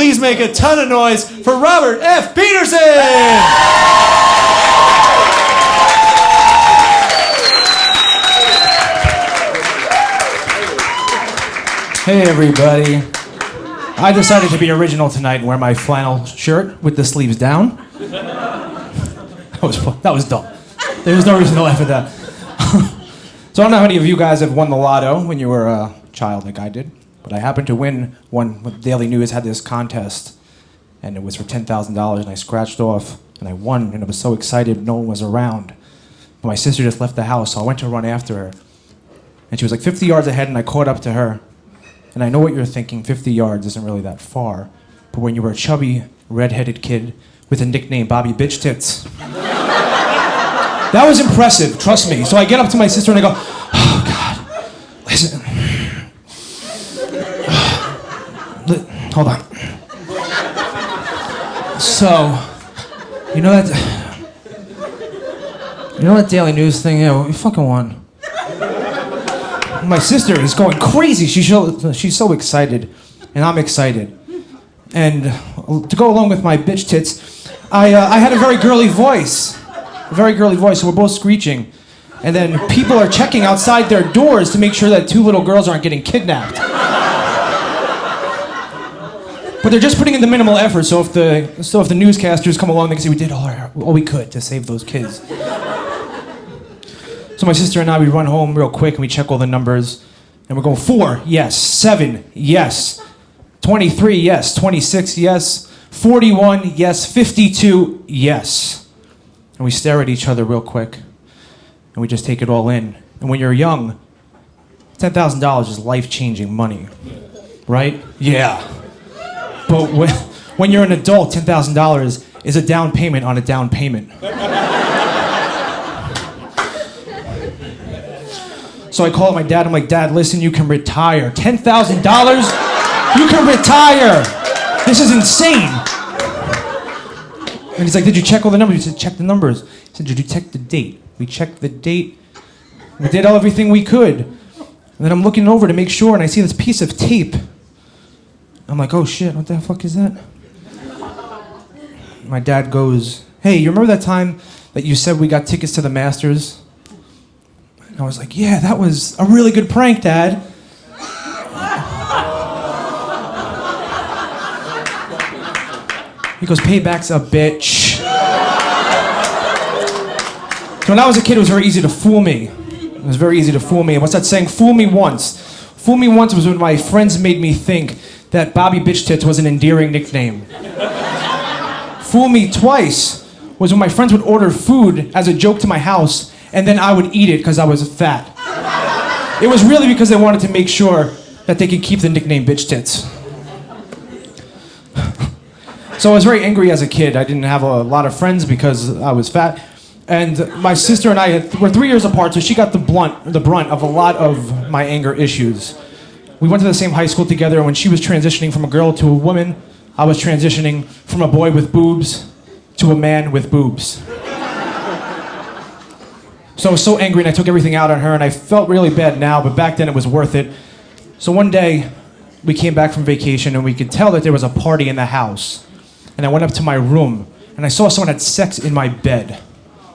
Please make a ton of noise for Robert F. Peterson! Hey everybody. I decided to be original tonight and wear my flannel shirt with the sleeves down. That was dumb. There was no reason to laugh at that. So I don't know how many of you guys have won the lotto when you were a child like I did, but I happened to win one. The Daily News had this contest, and it was for $10,000, and I scratched off, and I won, and I was so excited no one was around. But my sister just left the house, so I went to run after her. And she was like 50 yards ahead, and I caught up to her. And I know what you're thinking, 50 yards isn't really that far. But when you were a chubby, red-headed kid with a nickname Bobby Bitch Tits, that was impressive, trust me. So I get up to my sister and I go, oh God, listen. Hold on. So, you know that Daily News thing? Yeah, we fucking won. My sister is going crazy. She's so excited, and I'm excited. And to go along with my bitch tits, I had a very girly voice. So we're both screeching. And then people are checking outside their doors to make sure that two little girls aren't getting kidnapped. But they're just putting in the minimal effort, so if the newscasters come along, they can say we did all we could to save those kids. So my sister and I, we run home real quick and we check all the numbers. And we're going 4, yes. 7, yes. 23, yes. 26, yes. 41, yes. 52, yes. And we stare at each other real quick. And we just take it all in. And when you're young, $10,000 is life-changing money. Right? Yeah. But when you're an adult, $10,000 is a down payment on a down payment. So I call up my dad. I'm like, Dad, listen, you can retire. $10,000? You can retire. This is insane. And he's like, did you check all the numbers? He said, check the numbers. He said, did you check the date? We checked the date. We did everything we could. And then I'm looking over to make sure, and I see this piece of tape. I'm like, oh shit, what the fuck is that? My dad goes, hey, you remember that time that you said we got tickets to the Masters? And I was like, yeah, that was a really good prank, Dad. He goes, payback's a bitch. So when I was a kid, it was very easy to fool me. It was very easy to fool me. What's that saying? Fool me once. Fool me once was when my friends made me think that Bobby Bitch Tits was an endearing nickname. Fool me twice was when my friends would order food as a joke to my house, and then I would eat it because I was fat. It was really because they wanted to make sure that they could keep the nickname Bitch Tits. So I was very angry as a kid. I didn't have a lot of friends because I was fat. And my sister and I were 3 years apart, so she got the brunt of a lot of my anger issues. We went to the same high school together, and when she was transitioning from a girl to a woman, I was transitioning from a boy with boobs to a man with boobs. So I was so angry, and I took everything out on her, and I felt really bad now, but back then it was worth it. So one day, we came back from vacation, and we could tell that there was a party in the house. And I went up to my room, and I saw someone had sex in my bed.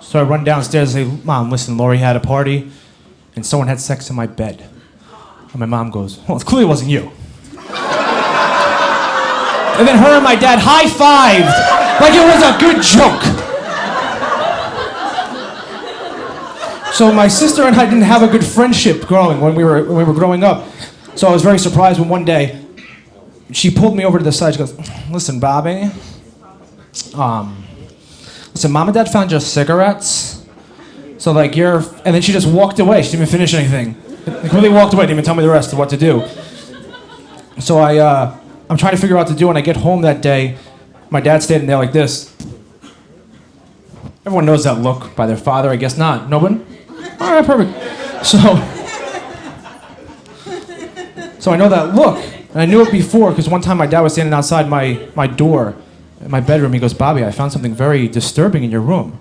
So I run downstairs and say, Mom, listen, Lori had a party, and someone had sex in my bed. And my mom goes, well, it clearly wasn't you. And then her and my dad high-fived like it was a good joke. So my sister and I didn't have a good friendship growing when we were growing up. So I was very surprised when one day she pulled me over to the side. She goes, listen, Bobby, listen, Mom and Dad found your cigarettes. So like and then she just walked away. She didn't even finish anything. They completely walked away, didn't even tell me the rest of what to do. So I'm trying to figure out what to do, and I get home that day. My dad's standing there like this. Everyone knows that look by their father, I guess not. No one? All right, perfect. So I know that look, and I knew it before because one time my dad was standing outside my door in my bedroom. He goes, Bobby, I found something very disturbing in your room.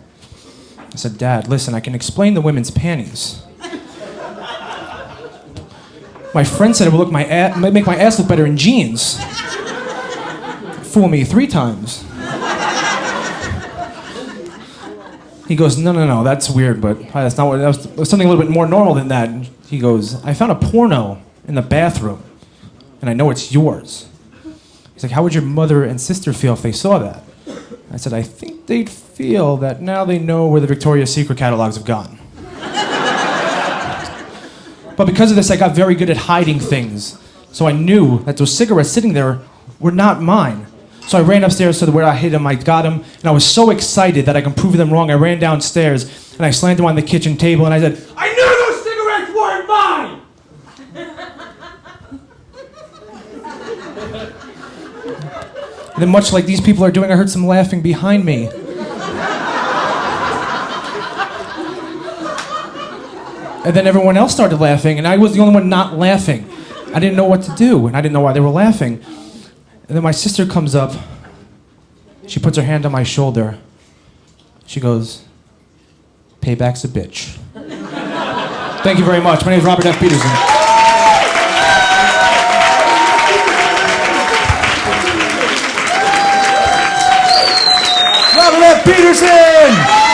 I said, Dad, listen, I can explain the women's panties. My friend said it would make my ass look better in jeans. fool me 3 times. He goes, no, that's weird, but that's not what, that was something a little bit more normal than that. And he goes, I found a porno in the bathroom, and I know it's yours. He's like, how would your mother and sister feel if they saw that? I said, I think they'd feel that now they know where the Victoria's Secret catalogs have gone. But because of this, I got very good at hiding things. So I knew that those cigarettes sitting there were not mine. So I ran upstairs to where I hid them, I got them, and I was so excited that I can prove them wrong. I ran downstairs, and I slammed them on the kitchen table, and I said, I knew those cigarettes weren't mine! And then much like these people are doing, I heard some laughing behind me. And then everyone else started laughing, and I was the only one not laughing. I didn't know what to do, and I didn't know why they were laughing. And then my sister comes up. She puts her hand on my shoulder. She goes, payback's a bitch. Thank you very much. My name is Robert F. Peterson. Robert F. Peterson!